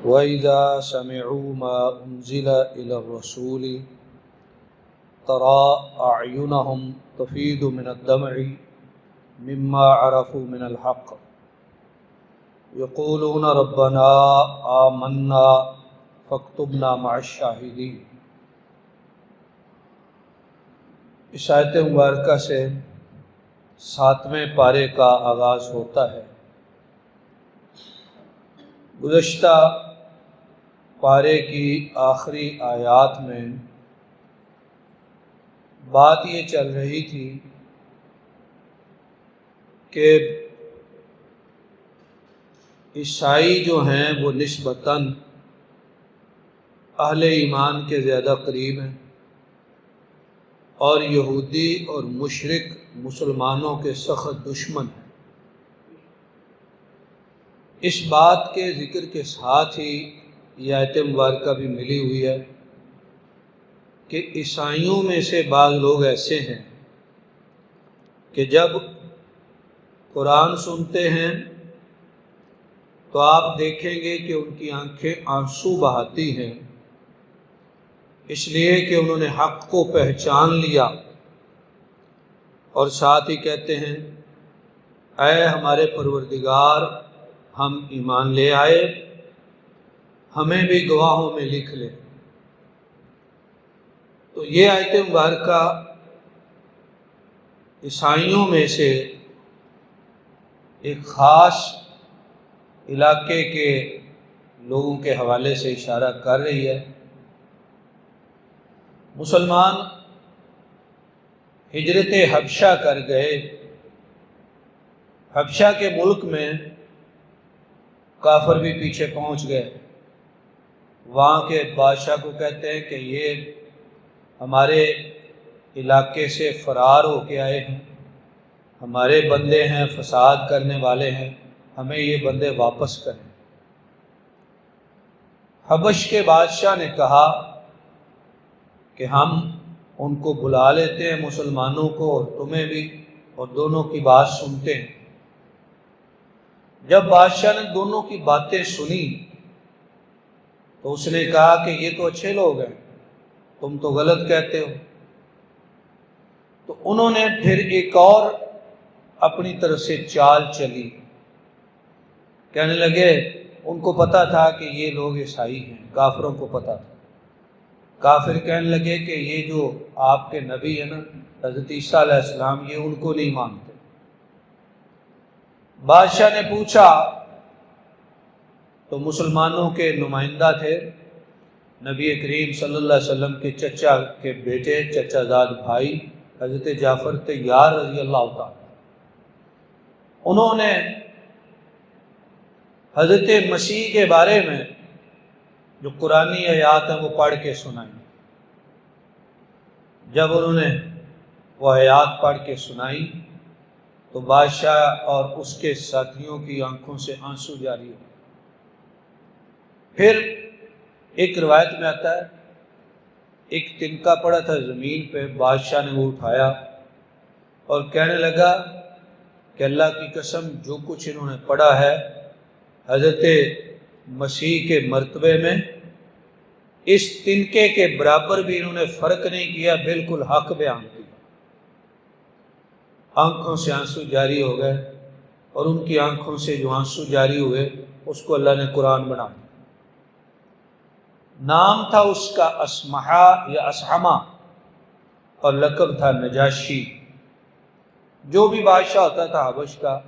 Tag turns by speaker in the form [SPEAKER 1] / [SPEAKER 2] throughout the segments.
[SPEAKER 1] وَإِذَا سَمِعُوا مَا أُنزِلَ إِلَى الرَّسُولِ تَرَى أَعْيُنَهُمْ تَفِيضُ مِنَ الدَّمْعِ مِمَّا عَرَفُوا مِنَ الْحَقِّ يَقُولُونَ رَبَّنَا آمَنَّا فَاكْتُبْنَا مَعَ الشَّاهِدِينَ۔ اس آیت مبارکہ سے 7ویں پارے کا آغاز ہوتا ہے۔ گزشتہ پارے کی آخری آیات میں بات یہ چل رہی تھی کہ عیسائی جو ہیں وہ نسبتاً اہل ایمان کے زیادہ قریب ہیں، اور یہودی اور مشرک مسلمانوں کے سخت دشمن ہیں۔ اس بات کے ذکر کے ساتھ ہی یہ آیت مبارکہ بھی ملی ہوئی ہے کہ عیسائیوں میں سے بعض لوگ ایسے ہیں کہ جب قرآن سنتے ہیں تو آپ دیکھیں گے کہ ان کی آنکھیں آنسو بہاتی ہیں، اس لیے کہ انہوں نے حق کو پہچان لیا، اور ساتھ ہی کہتے ہیں اے ہمارے پروردگار، ہم ایمان لے آئے، ہمیں بھی گواہوں میں لکھ لے۔ تو یہ آیت مبارکہ عیسائیوں میں سے ایک خاص علاقے کے لوگوں کے حوالے سے اشارہ کر رہی ہے۔ مسلمان ہجرت حبشہ کر گئے، حبشہ کے ملک میں کافر بھی پیچھے پہنچ گئے، وہاں کے بادشاہ کو کہتے ہیں کہ یہ ہمارے علاقے سے فرار ہو کے آئے ہیں، ہمارے بندے ہیں، فساد کرنے والے ہیں، ہمیں یہ بندے واپس کریں۔ حبش کے بادشاہ نے کہا کہ ہم ان کو بلا لیتے ہیں، مسلمانوں کو اور تمہیں بھی، اور دونوں کی بات سنتے ہیں۔ جب بادشاہ نے دونوں کی باتیں سنی تو اس نے کہا کہ یہ تو اچھے لوگ ہیں، تم تو غلط کہتے ہو۔ تو انہوں نے پھر ایک اور اپنی طرف سے چال چلی، کہنے لگے ان کو پتہ تھا کہ یہ لوگ عیسائی ہیں، کافروں کو پتہ تھا۔ کافر کہنے لگے کہ یہ جو آپ کے نبی ہیں نا حضرت عیسیٰ علیہ السلام، یہ ان کو نہیں مانتے۔ بادشاہ نے پوچھا تو مسلمانوں کے نمائندہ تھے نبی کریم صلی اللہ علیہ وسلم کے چچا کے بیٹے، چچا زاد بھائی حضرت جعفر طیار رضی اللہ تعالیٰ۔ انہوں نے حضرت مسیح کے بارے میں جو قرآنی آیات ہیں وہ پڑھ کے سنائی۔ جب انہوں نے وہ آیات پڑھ کے سنائی تو بادشاہ اور اس کے ساتھیوں کی آنکھوں سے آنسو جاری ہو۔ پھر ایک روایت میں آتا ہے ایک تنکا پڑا تھا زمین پہ، بادشاہ نے وہ اٹھایا اور کہنے لگا کہ اللہ کی قسم جو کچھ انہوں نے پڑھا ہے حضرت مسیح کے مرتبے میں اس تنکے کے برابر بھی انہوں نے فرق نہیں کیا، بالکل حق بیان کیا۔ آنکھوں سے آنسو جاری ہو گئے، اور ان کی آنکھوں سے جو آنسو جاری ہوئے اس کو اللہ نے قرآن بنا دیا۔ نام تھا اس کا اسمحا یا اسحما، اور لقب تھا نجاشی۔ جو بھی بادشاہ ہوتا تھا حبش کا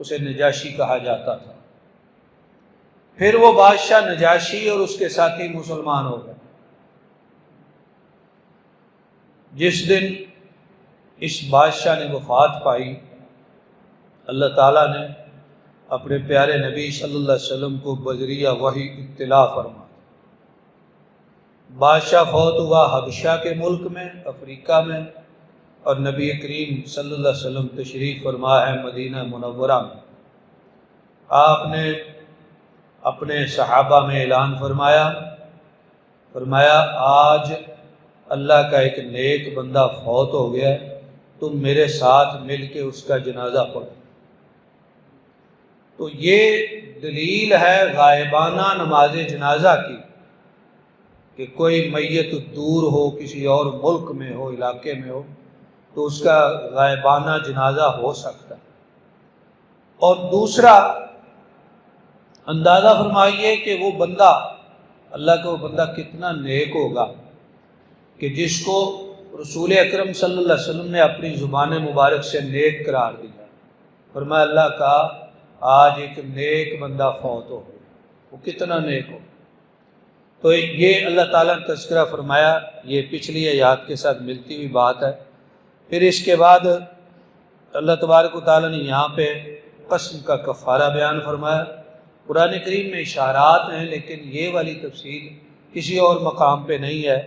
[SPEAKER 1] اسے نجاشی کہا جاتا تھا۔ پھر وہ بادشاہ نجاشی اور اس کے ساتھی مسلمان ہو گئے۔ جس دن اس بادشاہ نے وفات پائی، اللہ تعالیٰ نے اپنے پیارے نبی صلی اللہ علیہ وسلم کو بذریعہ وحی اطلاع فرمائی۔ بادشاہ فوت ہوا حبشہ کے ملک میں، افریقہ میں، اور نبی کریم صلی اللہ علیہ وسلم تشریف فرما ہے مدینہ منورہ میں۔ آپ نے اپنے صحابہ میں اعلان فرمایا آج اللہ کا ایک نیک بندہ فوت ہو گیا ہے، تم میرے ساتھ مل کے اس کا جنازہ پڑھو۔ تو یہ دلیل ہے غائبانہ نماز جنازہ کی کہ کوئی میت دور ہو، کسی اور ملک میں ہو، علاقے میں ہو، تو اس کا غائبانہ جنازہ ہو سکتا ہے۔ اور دوسرا، اندازہ فرمائیے کہ وہ بندہ، اللہ کا وہ بندہ کتنا نیک ہوگا کہ جس کو رسول اکرم صلی اللہ علیہ وسلم نے اپنی زبان مبارک سے نیک قرار دیا۔ فرمایا اللہ کا آج ایک نیک بندہ فوت ہو، وہ کتنا نیک ہو۔ تو یہ اللہ تعالیٰ نے تذکرہ فرمایا، یہ پچھلی آیات کے ساتھ ملتی ہوئی بات ہے۔ پھر اس کے بعد اللہ تبارک و تعالیٰ نے یہاں پہ قسم کا کفارہ بیان فرمایا۔ قرآن کریم میں اشارات ہیں، لیکن یہ والی تفصیل کسی اور مقام پہ نہیں ہے۔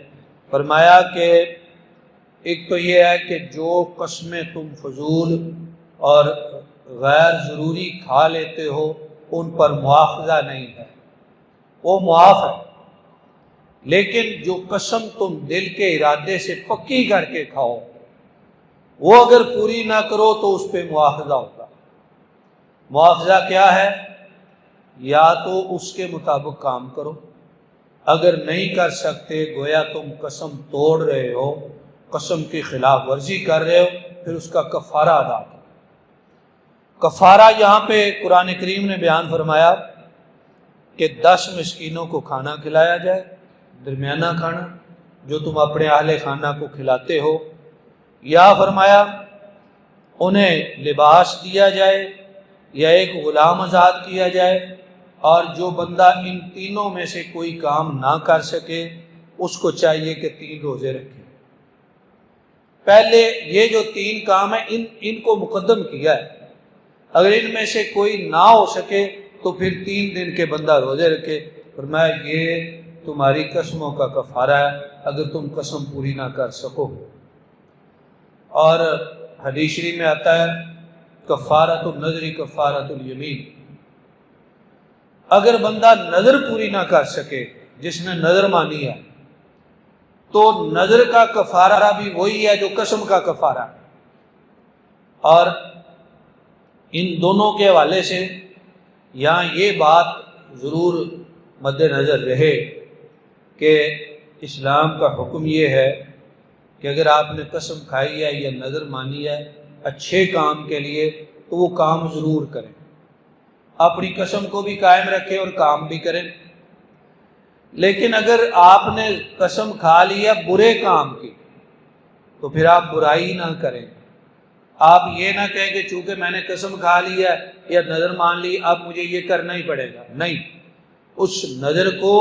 [SPEAKER 1] فرمایا کہ ایک تو یہ ہے کہ جو قسمیں تم فضول اور غیر ضروری کھا لیتے ہو ان پر مواخذہ نہیں ہے، وہ معاف ہے، لیکن جو قسم تم دل کے ارادے سے پکی کر کے کھاؤ وہ اگر پوری نہ کرو تو اس پہ مواخذہ ہوگا۔ مواخذہ کیا ہے؟ یا تو اس کے مطابق کام کرو، اگر نہیں کر سکتے گویا تم قسم توڑ رہے ہو، قسم کی خلاف ورزی کر رہے ہو، پھر اس کا کفارہ ادا کرو۔ کفارہ یہاں پہ قرآن کریم نے بیان فرمایا کہ 10 مسکینوں کو کھانا کھلایا جائے، درمیانہ کھانا جو تم اپنے اہل خانہ کو کھلاتے ہو، یا فرمایا انہیں لباس دیا جائے یا ایک غلام آزاد کیا جائے، اور جو بندہ ان تینوں میں سے کوئی کام نہ کر سکے اس کو چاہیے کہ 3 روزے رکھے۔ پہلے یہ جو 3 کام ہیں ان کو مقدم کیا ہے، اگر ان میں سے کوئی نہ ہو سکے تو پھر 3 دن کے بندہ روزے رکھے۔ فرمایا یہ تمہاری قسموں کا کفارہ ہے اگر تم قسم پوری نہ کر سکو۔ اور حدیث شریف میں آتا ہے کفارۃ النذر کفارۃ الیمین، اگر بندہ نظر پوری نہ کر سکے، جس نے نظر مانی ہے، تو نظر کا کفارہ بھی وہی ہے جو قسم کا کفارہ ہے۔ اور ان دونوں کے حوالے سے یہاں یہ بات ضرور مد نظر رہے کہ اسلام کا حکم یہ ہے کہ اگر آپ نے قسم کھائی ہے یا نظر مانی ہے اچھے کام کے لیے تو وہ کام ضرور کریں، اپنی قسم کو بھی قائم رکھیں اور کام بھی کریں۔ لیکن اگر آپ نے قسم کھا لی ہے برے کام کی تو پھر آپ برائی نہ کریں۔ آپ یہ نہ کہیں کہ چونکہ میں نے قسم کھا لی ہے یا نظر مان لی اب مجھے یہ کرنا ہی پڑے گا، نہیں، اس نظر کو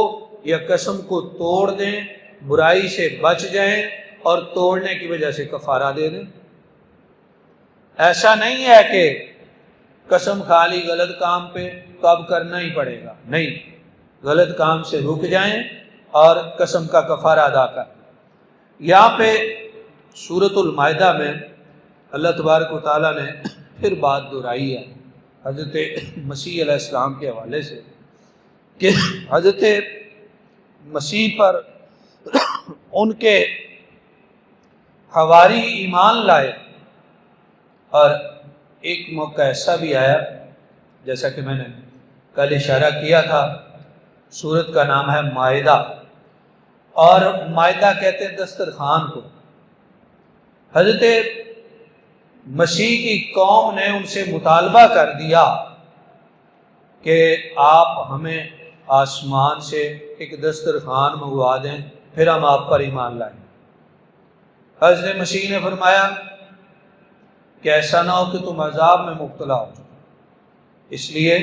[SPEAKER 1] یا قسم کو توڑ دیں، برائی سے بچ جائیں اور توڑنے کی وجہ سے کفارہ دے دیں۔ ایسا نہیں ہے کہ قسم کھا لی غلط کام پہ تو اب کرنا ہی پڑے گا، نہیں، غلط کام سے رک جائیں اور قسم کا کفارہ ادا کریں۔ یہاں پہ سورۃ المائدہ میں اللہ تبارک و تعالیٰ نے پھر بات دہرائی ہے حضرت مسیح علیہ السلام کے حوالے سے کہ حضرت مسیح پر ان کے حواری ایمان لائے، اور ایک موقع ایسا بھی آیا جیسا کہ میں نے کل اشارہ کیا تھا، سورت کا نام ہے مائدہ، اور مائدہ کہتے ہیں دسترخوان کو۔ حضرت مسیح کی قوم نے ان سے مطالبہ کر دیا کہ آپ ہمیں آسمان سے ایک دسترخوان منگوا دیں پھر ہم آپ پر ایمان لائیں۔ حضرت مسیح نے فرمایا کہ ایسا نہ ہو کہ تم عذاب میں مبتلا ہو جاؤ، اس لیے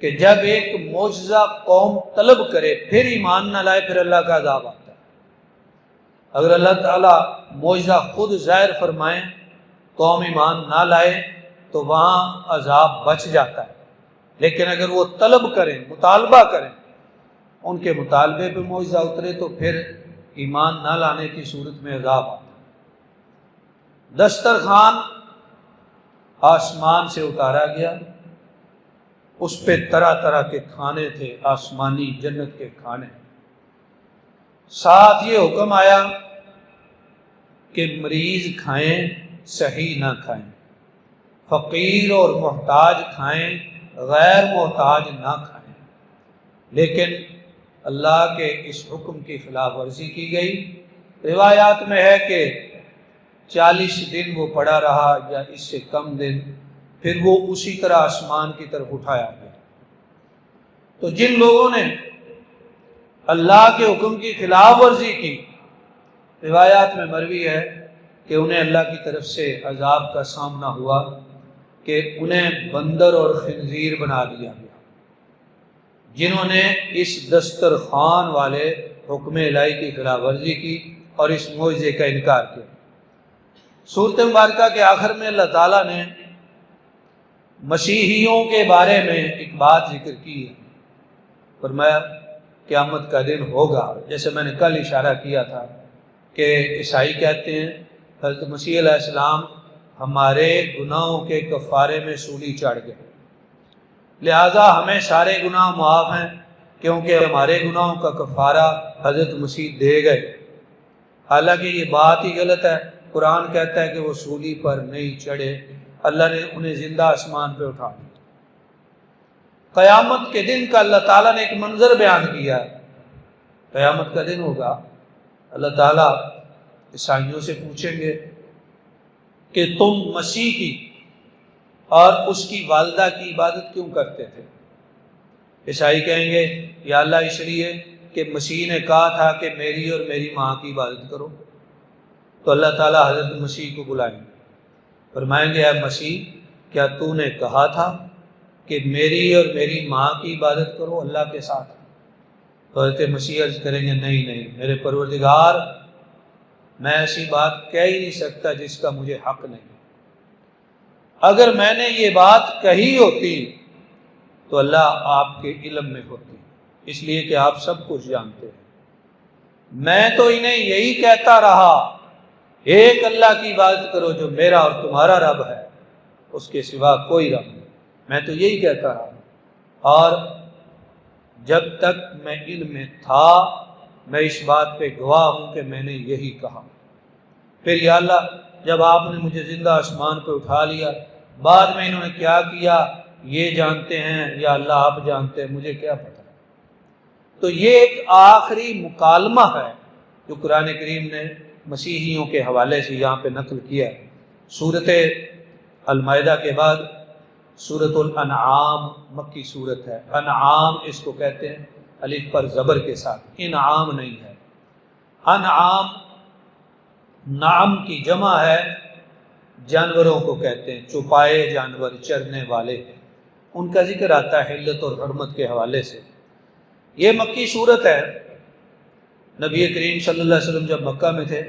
[SPEAKER 1] کہ جب ایک معجزہ قوم طلب کرے پھر ایمان نہ لائے پھر اللہ کا عذاب آتا ہے۔ اگر اللہ تعالیٰ معجزہ خود ظاہر فرمائیں قوم ایمان نہ لائے تو وہاں عذاب بچ جاتا ہے، لیکن اگر وہ طلب کریں، مطالبہ کریں، ان کے مطالبے پہ معجزہ اترے تو پھر ایمان نہ لانے کی صورت میں عذاب آتا ہے۔ دسترخوان آسمان سے اتارا گیا، اس پہ طرح طرح کے کھانے تھے، آسمانی جنت کے کھانے، ساتھ یہ حکم آیا کہ مریض کھائیں، صحیح نہ کھائیں، فقیر اور محتاج کھائیں، غیر محتاج نہ کھائیں، لیکن اللہ کے اس حکم کی خلاف ورزی کی گئی۔ روایات میں ہے کہ 40 دن وہ پڑا رہا یا اس سے کم دن، پھر وہ اسی طرح آسمان کی طرف اٹھایا گیا۔ تو جن لوگوں نے اللہ کے حکم کی خلاف ورزی کی، روایات میں مروی ہے کہ انہیں اللہ کی طرف سے عذاب کا سامنا ہوا کہ انہیں بندر اور خنزیر بنا دیا گیا، جنہوں نے اس دسترخوان والے حکم الہی کی خلاف ورزی کی اور اس معجزے کا انکار کیا۔ سورۃ مبارکہ کے آخر میں اللہ تعالیٰ نے مسیحیوں کے بارے میں ایک بات ذکر کی ہے، فرمایا قیامت کا دن ہوگا، جیسے میں نے کل اشارہ کیا تھا کہ عیسائی کہتے ہیں حضرت مسیح علیہ السلام ہمارے گناہوں کے کفارے میں سولی چڑھ گئے، لہذا ہمیں سارے گناہ معاف ہیں کیونکہ ہمارے گناہوں کا کفارہ حضرت مسیح دے گئے۔ حالانکہ یہ بات ہی غلط ہے، قرآن کہتا ہے کہ وہ سولی پر نہیں چڑھے، اللہ نے انہیں زندہ آسمان پہ اٹھا دیا۔ قیامت کے دن کا اللہ تعالیٰ نے ایک منظر بیان کیا ہے، قیامت کا دن ہوگا، اللہ تعالیٰ عیسائیوں سے پوچھیں گے کہ تم مسیح کی اور اس کی والدہ کی عبادت کیوں کرتے تھے؟ عیسائی کہیں گے یا اللہ اس لیے کہ مسیح نے کہا تھا کہ میری اور میری ماں کی عبادت کرو۔ تو اللہ تعالیٰ حضرت مسیح کو بلائیں گے، فرمائیں گے اے مسیح کیا تو نے کہا تھا کہ میری اور میری ماں کی عبادت کرو اللہ کے ساتھ؟ تو حضرت مسیح عرض کریں گے نہیں میرے پروردگار، میں ایسی بات کہہ ہی نہیں سکتا جس کا مجھے حق نہیں۔ اگر میں نے یہ بات کہی ہوتی تو اللہ آپ کے علم میں ہوتی، اس لیے کہ آپ سب کچھ جانتے ہیں۔ میں تو انہیں یہی کہتا رہا ایک اللہ کی عبادت کرو جو میرا اور تمہارا رب ہے، اس کے سوا کوئی رب نہیں، میں تو یہی کہتا رہا، اور جب تک میں علم میں تھا میں اس بات پہ گواہ ہوں کہ میں نے یہی کہا۔ پھر یا اللہ جب آپ نے مجھے زندہ آسمان پہ اٹھا لیا، بعد میں انہوں نے کیا کیا یہ جانتے ہیں یا اللہ آپ جانتے ہیں، مجھے کیا پتہ۔ تو یہ ایک آخری مکالمہ ہے جو قرآن کریم نے مسیحیوں کے حوالے سے یہاں پہ نقل کیا ہے۔ سورۃ المائدہ کے بعد سورۃ الانعام مکی سورت ہے، انعام اس کو کہتے ہیں الف پر زبر کے ساتھ، انعام نہیں ہے۔ انعام نعم کی جمع ہے، جانوروں کو کہتے ہیں، چوپائے جانور چرنے والے، ان کا ذکر آتا ہے حلت اور حرمت کے حوالے سے۔ یہ مکی صورت ہے، نبی کریم صلی اللہ علیہ وسلم جب مکہ میں تھے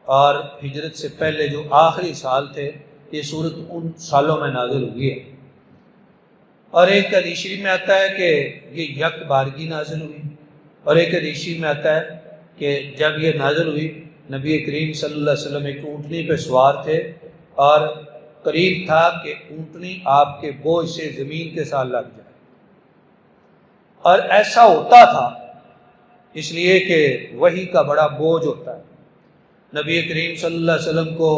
[SPEAKER 1] اور ہجرت سے پہلے جو آخری سال تھے، یہ صورت ان سالوں میں نازل ہوئی ہے۔ اور ایک حدیث شریف میں آتا ہے کہ یہ یک بارگی نازل ہوئی، اور ایک حدیث شریف میں آتا ہے کہ جب یہ نازل ہوئی نبی کریم صلی اللہ علیہ وسلم ایک اونٹنی پہ سوار تھے اور قریب تھا کہ اونٹنی آپ کے بوجھ سے زمین کے ساتھ لگ جائے، اور ایسا ہوتا تھا اس لیے کہ وحی کا بڑا بوجھ ہوتا ہے۔ نبی کریم صلی اللہ علیہ وسلم کو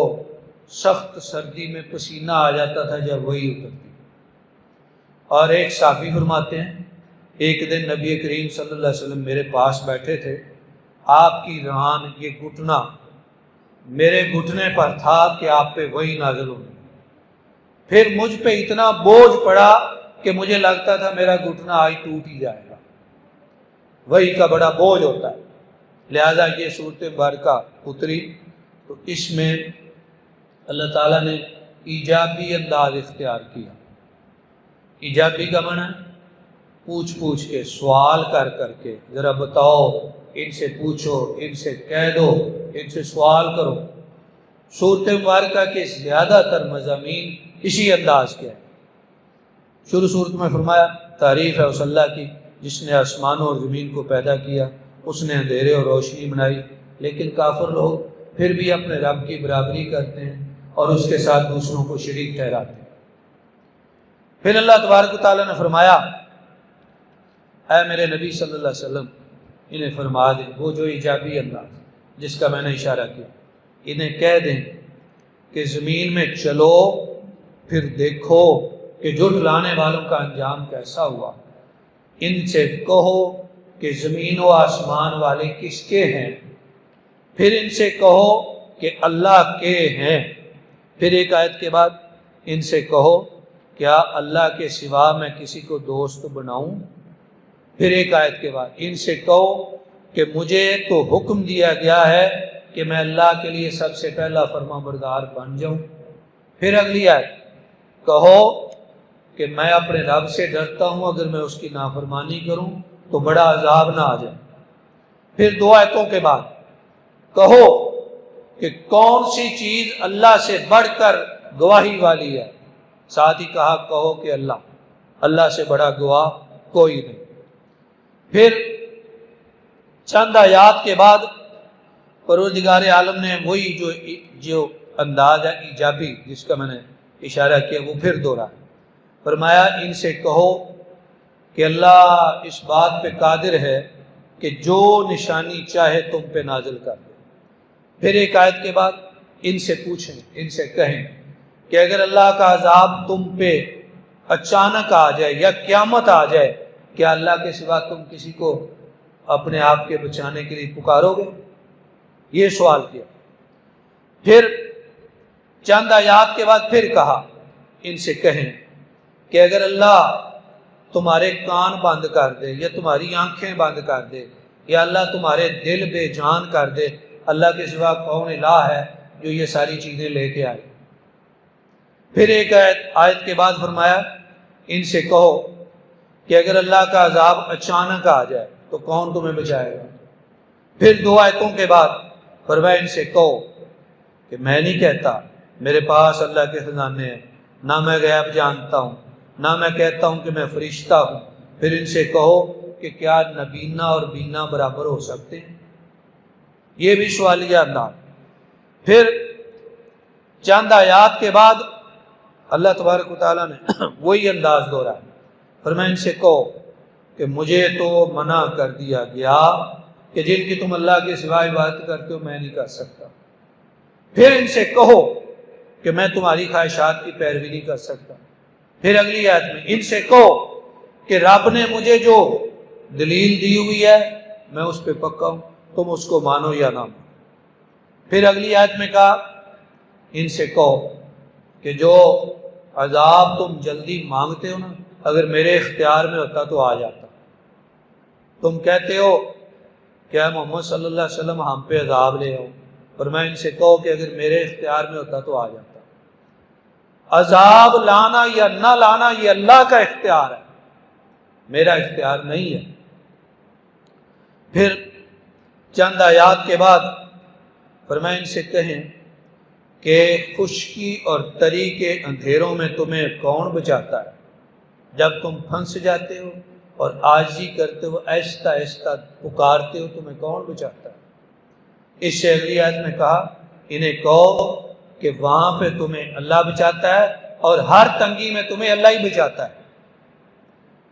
[SPEAKER 1] سخت سردی میں پسینہ آ جاتا تھا جب وحی اترتی، اور ایک صحابی فرماتے ہیں ایک دن نبی کریم صلی اللہ علیہ وسلم میرے پاس بیٹھے تھے، آپ کی ران یہ گھٹنا میرے گھٹنے پر تھا کہ آپ پہ وحی نازل ہو گئی، پھر مجھ پہ اتنا بوجھ پڑا کہ مجھے لگتا تھا میرا گھٹنا آج ٹوٹ ہی جائے گا، وحی کا بڑا بوجھ ہوتا ہے۔ لہذا یہ صورت مبارکہ اتری تو اس میں اللہ تعالیٰ نے ایجابی انداز اختیار کیا۔ ایجابی کا معنی ہے پوچھ کے، سوال کر کے، ذرا بتاؤ، ان سے پوچھو، ان سے کہہ دو، ان سے سوال کرو۔ صورت مبارکہ کے زیادہ تر مضامین اسی انداز کے ہیں۔ شروع صورت میں فرمایا تعریف ہے اس اللہ کی جس نے آسمانوں اور زمین کو پیدا کیا، اس نے اندھیرے اور روشنی بنائی، لیکن کافر لوگ پھر بھی اپنے رب کی برابری کرتے ہیں اور اس کے ساتھ دوسروں کو شریک ٹھہراتے ہیں۔ پھر اللہ تبارک و تعالیٰ نے فرمایا اے میرے نبی صلی اللہ علیہ وسلم انہیں فرما دیں، وہ جو ایجابی انداز جس کا میں نے اشارہ کیا، انہیں کہہ دیں کہ زمین میں چلو، پھر دیکھو کہ جھٹلانے والوں کا انجام کیسا ہوا۔ ان سے کہو کہ زمین و آسمان والے کس کے ہیں، پھر ان سے کہو کہ اللہ کے ہیں۔ پھر ایک آیت کے بعد ان سے کہو کیا اللہ کے سوا میں کسی کو دوست بناؤں۔ پھر ایک آیت کے بعد ان سے کہو کہ مجھے تو حکم دیا گیا ہے کہ میں اللہ کے لیے سب سے پہلا فرما بردار بن جاؤں۔ پھر اگلی آیت کہو کہ میں اپنے رب سے ڈرتا ہوں، اگر میں اس کی نافرمانی کروں تو بڑا عذاب نہ آ جائے۔ پھر 2 آیتوں کے بعد کہو کہ کون سی چیز اللہ سے بڑھ کر گواہی والی ہے، ساتھ ہی کہا کہو کہ اللہ سے بڑا گواہ کوئی نہیں۔ پھر چند آیات کے بعد پروردگار عالم نے وہی جو انداز ہے ایجابی جس کا میں نے اشارہ کیا وہ پھر دوہرایا۔ فرمایا ان سے کہو کہ اللہ اس بات پہ قادر ہے کہ جو نشانی چاہے تم پہ نازل کر دے۔ پھر ایک آیت کے بعد ان سے پوچھیں، ان سے کہیں کہ اگر اللہ کا عذاب تم پہ اچانک آ جائے یا قیامت آ جائے، کیا اللہ کے سوا تم کسی کو اپنے آپ کے بچانے کے لیے پکارو گے؟ یہ سوال کیا۔ پھر چند آیات کے بعد پھر کہا ان سے کہیں کہ اگر اللہ تمہارے کان بند کر دے یا تمہاری آنکھیں بند کر دے یا اللہ تمہارے دل بے جان کر دے، اللہ کے سوا کون الہ ہے جو یہ ساری چیزیں لے کے آئے۔ پھر ایک آیت کے بعد فرمایا ان سے کہو کہ اگر اللہ کا عذاب اچانک آ جائے تو کون تمہیں بچائے گا۔ پھر 2 آیتوں کے بعد فرمایا ان سے کہو کہ میں نہیں کہتا میرے پاس اللہ کے خزانے ہیں، نہ میں غیب جانتا ہوں، نہ میں کہتا ہوں کہ میں فرشتہ ہوں۔ پھر ان سے کہو کہ کیا نبینا اور بینا برابر ہو سکتے ہیں؟ یہ بھی سوالیہ انداز۔ پھر چند آیات کے بعد اللہ تبارک و تعالیٰ نے وہی انداز دہرایا۔ فرمایا ان سے کہو کہ مجھے تو منع کر دیا گیا کہ جن کی تم اللہ کے سوا عبادت کرتے ہو میں نہیں کر سکتا۔ پھر ان سے کہو کہ میں تمہاری خواہشات کی پیروی نہیں کر سکتا۔ پھر اگلی آیت میں ان سے کہو کہ رب نے مجھے جو دلیل دی ہوئی ہے میں اس پہ پکا ہوں، تم اس کو مانو یا نہ مانو۔ پھر اگلی آیت میں کہا ان سے کہو کہ جو عذاب تم جلدی مانگتے ہو نا، اگر میرے اختیار میں ہوتا تو آ جاتا۔ تم کہتے ہو کہ اے محمد صلی اللہ علیہ وسلم ہم پہ عذاب لے آؤ، اور میں ان سے کہو کہ اگر میرے اختیار میں ہوتا تو آ جاتا۔ عذاب لانا یا نہ لانا یہ اللہ کا اختیار ہے، میرا اختیار نہیں ہے۔ پھر چند آیات کے بعد فرمایا ان سے کہیں کہ خشکی اور تری کے اندھیروں میں تمہیں کون بچاتا ہے جب تم پھنس جاتے ہو اور عاجزی کرتے ہو، آہستہ آہستہ پکارتے ہو، تمہیں کون بچاتا ہے۔ اس سے اگلی آیت میں کہا انہیں کہو کہ وہاں پہ تمہیں اللہ بچاتا ہے اور ہر تنگی میں تمہیں اللہ ہی بچاتا ہے۔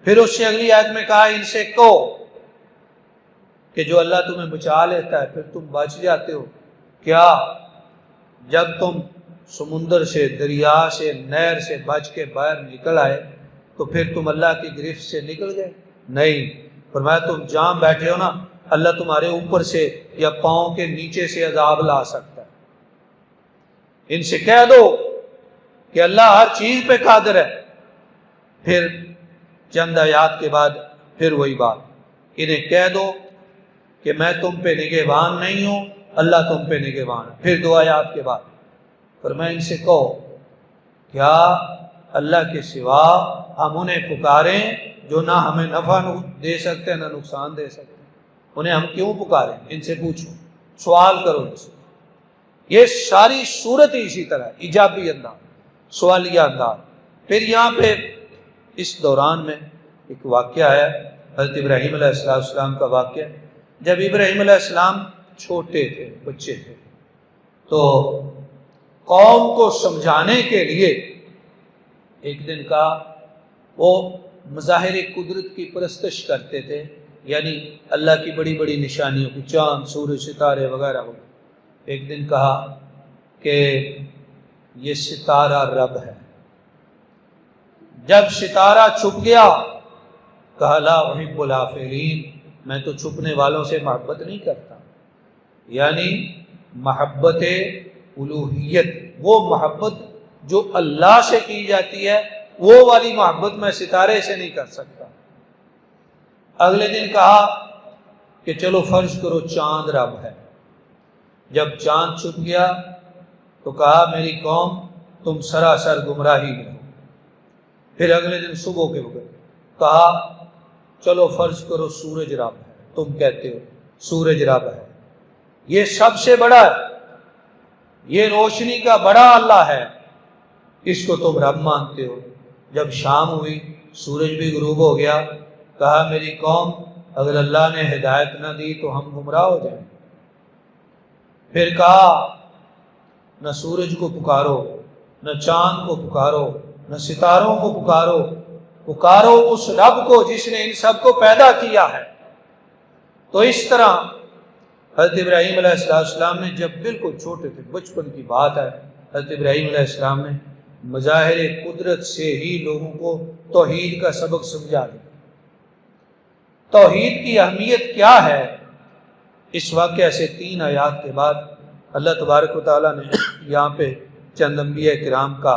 [SPEAKER 1] پھر اس سے اگلی آیت میں کہا ان سے کہو کہ جو اللہ تمہیں بچا لیتا ہے پھر تم بچ جاتے ہو۔ کیا جب تم سمندر سے، دریا سے، نہر سے بچ کے باہر نکل آئے تو پھر تم اللہ کی گرفت سے نکل گئے؟ نہیں، فرمایا تم جہاں بیٹھے ہو نا، اللہ تمہارے اوپر سے یا پاؤں کے نیچے سے عذاب لا سکتا ہے۔ ان سے کہہ دو کہ اللہ ہر چیز پہ قادر ہے۔ پھر چند آیات کے بعد پھر وہی بات، انہیں کہہ دو کہ میں تم پہ نگہبان نہیں ہوں، اللہ تم پہ نگہبان ہے۔ پھر 2 آیات کے بعد فرمایا ان سے کہو کیا اللہ کے سوا ہم انہیں پکاریں جو نہ ہمیں نفع دے سکتے نہ نقصان دے سکتے، انہیں ہم کیوں پکاریں؟ ان سے پوچھو، سوال کرو ان سے۔ یہ ساری صورت ہی اسی طرح ایجابی انداز، سوالیہ انداز۔ پھر یہاں پہ اس دوران میں ایک واقعہ ہے، حضرت ابراہیم علیہ السلام کا واقعہ۔ جب ابراہیم علیہ السلام چھوٹے تھے، بچے تھے، تو قوم کو سمجھانے کے لیے ایک دن کا وہ مظاہر قدرت کی پرستش کرتے تھے، یعنی اللہ کی بڑی بڑی نشانیوں کی، چاند، سورج، ستارے وغیرہ وغیرہ۔ ایک دن کہا کہ یہ ستارہ رب ہے، جب ستارہ چھپ گیا کہا لا احب الافلین، میں تو چھپنے والوں سے محبت نہیں کرتا۔ یعنی محبت الوہیت، وہ محبت جو اللہ سے کی جاتی ہے، وہ والی محبت میں ستارے سے نہیں کر سکتا۔ اگلے دن کہا کہ چلو فرض کرو چاند رب ہے۔ جب چاند چھپ گیا تو کہا میری قوم تم سراسر گمراہی میں ہو۔ پھر اگلے دن صبح کے وقت کہا چلو فرض کرو سورج رب ہے، تم کہتے ہو سورج رب ہے، یہ سب سے بڑا ہے، یہ روشنی کا بڑا اللہ ہے، اس کو تم رب مانتے ہو۔ جب شام ہوئی سورج بھی غروب ہو گیا، کہا میری قوم اگر اللہ نے ہدایت نہ دی تو ہم گمراہ ہو جائیں۔ پھر کہا نہ سورج کو پکارو، نہ چاند کو پکارو، نہ ستاروں کو پکارو، پکارو اس رب کو جس نے ان سب کو پیدا کیا ہے۔ تو اس طرح حضرت ابراہیم علیہ السلام نے جب بالکل چھوٹے تھے، بچپن کی بات ہے، حضرت ابراہیم علیہ السلام نے مظاہر قدرت سے ہی لوگوں کو توحید کا سبق سمجھا دیا۔ توحید کی اہمیت کیا ہے؟ اس واقعہ سے 3 آیات کے بعد اللہ تبارک و تعالیٰ نے یہاں پہ چند انبیاء کرام کا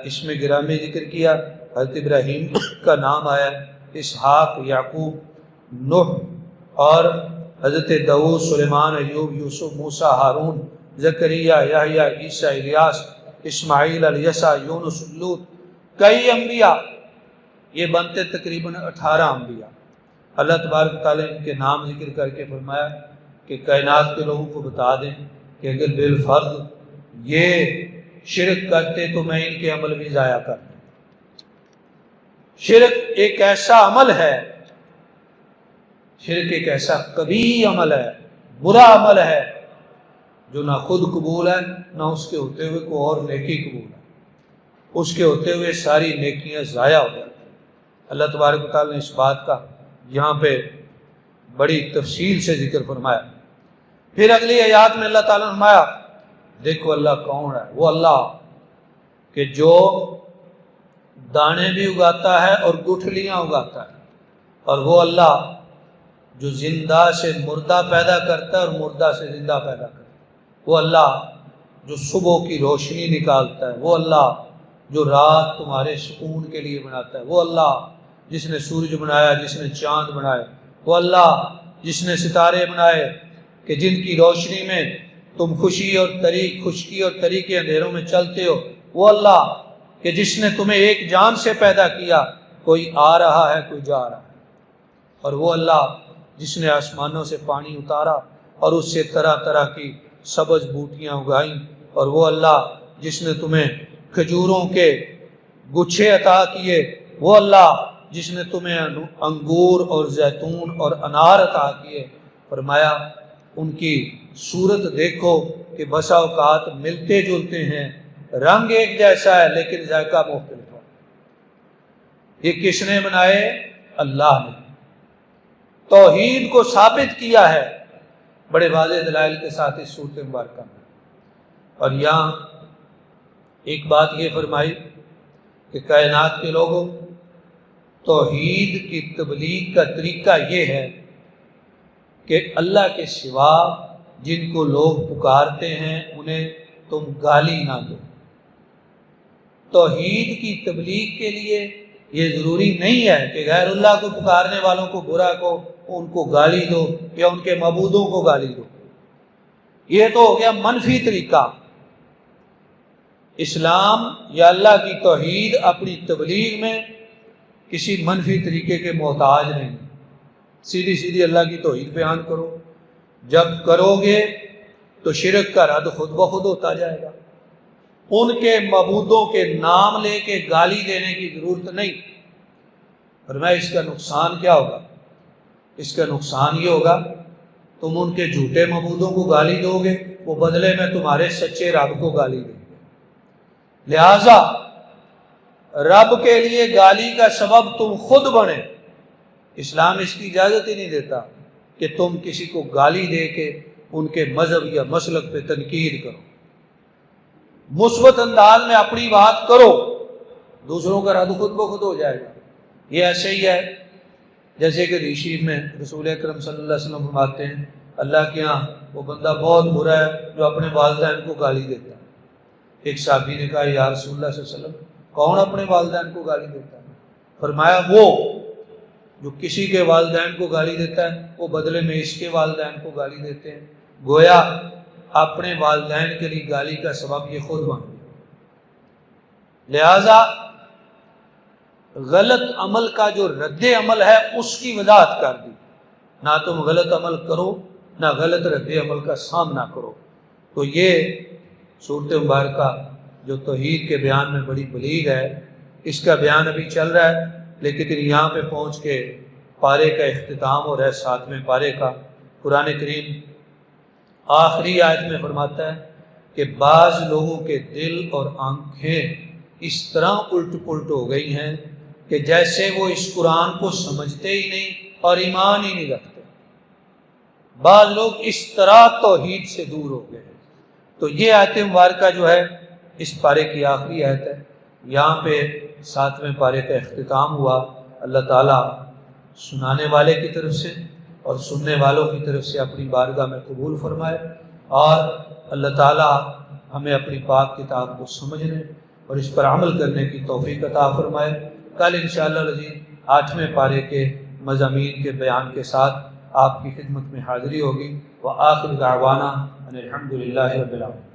[SPEAKER 1] اسم گرامی ذکر کیا۔ حضرت ابراہیم کا نام آیا، اسحاق، یعقوب، نوح اور حضرت داؤد، سلیمان، ایوب، یوسف، موسیٰ، ہارون، زکریا، یحییٰ، عیسیٰ، الیاس، اسماعیل، الیسع، یونس، لوط، کئی انبیاء، یہ بنتے تقریباً 18 انبیاء۔ اللہ تبارک تعالیٰ نے ان کے نام ذکر کر کے فرمایا کہ کائنات کے لوگوں کو بتا دیں کہ اگر بالفرض یہ شرک کرتے تو میں ان کے عمل بھی ضائع کر دوں۔ شرک ایک ایسا عمل ہے، شرک ایک ایسا کبیح عمل ہے، برا عمل ہے، جو نہ خود قبول ہے نہ اس کے ہوتے ہوئے کوئی اور نیکی قبول ہے، اس کے ہوتے ہوئے ساری نیکیاں ضائع ہو جاتی ہیں۔ اللہ تبارک و تعالیٰ نے اس بات کا یہاں پہ بڑی تفصیل سے ذکر فرمایا۔ پھر اگلی آیات میں اللہ تعالیٰ نے فرمایا دیکھو اللہ کون ہے، وہ اللہ کہ جو دانے بھی اگاتا ہے اور گٹھلیاں اگاتا ہے، اور وہ اللہ جو زندہ سے مردہ پیدا کرتا ہے اور مردہ سے زندہ پیدا کرتا ہے، وہ اللہ جو صبح کی روشنی نکالتا ہے، وہ اللہ جو رات تمہارے سکون کے لیے بناتا ہے، وہ اللہ جس نے سورج بنایا، جس نے چاند بنائے، وہ اللہ جس نے ستارے بنائے کہ جن کی روشنی میں تم خشکی اور طری کے اندھیروں میں چلتے ہو، وہ اللہ کہ جس نے تمہیں ایک جان سے پیدا کیا، کوئی آ رہا ہے کوئی جا رہا ہے، اور وہ اللہ جس نے آسمانوں سے پانی اتارا اور اس سے طرح طرح کی سبز بوٹیاں اگائیں، اور وہ اللہ جس نے تمہیں کھجوروں کے گچھے عطا کیے، وہ اللہ جس نے تمہیں انگور اور زیتون اور انار عطا کیے۔ فرمایا ان کی صورت دیکھو کہ بسا اوقات ملتے جلتے ہیں، رنگ ایک جیسا ہے لیکن ذائقہ مختلف ہے۔ یہ کس نے بنائے؟ اللہ نے۔ توحید کو ثابت کیا ہے بڑے واضح دلائل کے ساتھ اس سورۃ مبارکہ میں۔ اور یہاں ایک بات یہ فرمائی کہ کائنات کے لوگوں، توحید کی تبلیغ کا طریقہ یہ ہے کہ اللہ کے سوا جن کو لوگ پکارتے ہیں انہیں تم گالی نہ دو۔ توحید کی تبلیغ کے لیے یہ ضروری نہیں ہے کہ غیر اللہ کو پکارنے والوں کو برا کو ان کو گالی دو یا ان کے معبودوں کو گالی دو، یہ تو ہو گیا منفی طریقہ۔ اسلام یا اللہ کی توحید اپنی تبلیغ میں کسی منفی طریقے کے محتاج نہیں، سیدھی سیدھی اللہ کی توحید بیان کرو۔ جب کرو گے تو شرک کا رد خود بخود ہوتا جائے گا، ان کے معبودوں کے نام لے کے گالی دینے کی ضرورت نہیں۔ فرمایا اس کا نقصان کیا ہوگا؟ اس کا نقصان یہ ہوگا تم ان کے جھوٹے معبودوں کو گالی دو گے، وہ بدلے میں تمہارے سچے رب کو گالی دیں گے، لہذا رب کے لیے گالی کا سبب تم خود بنے۔ اسلام اس کی اجازت ہی نہیں دیتا کہ تم کسی کو گالی دے کے ان کے مذہب یا مسلک پہ تنقید کرو۔ مثبت انداز میں اپنی بات کرو، دوسروں کا رد خود بخود ہو جائے گا۔ یہ ایسے ہی ہے جیسے کہ ریشی میں رسول اکرم صلی اللہ علیہ وسلم فرماتے ہیں اللہ کے ہاں وہ بندہ بہت برا ہے جو اپنے والدین کو گالی دیتا ہے۔ ایک صحابی نے کہا یا رسول اللہ صلی اللہ علیہ وسلم کون اپنے والدین کو گالی دیتا ہے؟ فرمایا وہ جو کسی کے والدین کو گالی دیتا ہے وہ بدلے میں اس کے والدین کو گالی دیتے ہیں، گویا اپنے والدین کے لیے گالی کا سبب یہ خود بن گیا۔ لہذا غلط عمل کا جو رد عمل ہے اس کی وضاحت کر دی، نہ تم غلط عمل کرو نہ غلط رد عمل کا سامنا کرو۔ تو یہ صورت مبارکہ جو توحید کے بیان میں بڑی بلیغ ہے، اس کا بیان ابھی چل رہا ہے، لیکن یہاں پہ پہنچ کے پارے کا اختتام ہو رہا ہے 7ویں پارے کا۔ قرآن کریم آخری آیت میں فرماتا ہے کہ بعض لوگوں کے دل اور آنکھیں اس طرح الٹ پلٹ ہو گئی ہیں کہ جیسے وہ اس قرآن کو سمجھتے ہی نہیں اور ایمان ہی نہیں رکھتے۔ بعض لوگ اس طرح توحید سے دور ہو گئے ہیں۔ تو یہ آیت مبارکہ جو ہے اس پارے کی آخری آیت ہے، یہاں پہ 7ویں پارے کا اختتام ہوا۔ اللہ تعالیٰ سنانے والے کی طرف سے اور سننے والوں کی طرف سے اپنی بارگاہ میں قبول فرمائے، اور اللہ تعالیٰ ہمیں اپنی پاک کتاب کو سمجھنے اور اس پر عمل کرنے کی توفیق عطا فرمائے۔ کل انشاءاللہ العزیز 8ویں پارے کے مضامین کے بیان کے ساتھ آپ کی خدمت میں حاضری ہوگی۔ وآخر دعوانا ان الحمد للہ رب العالمین۔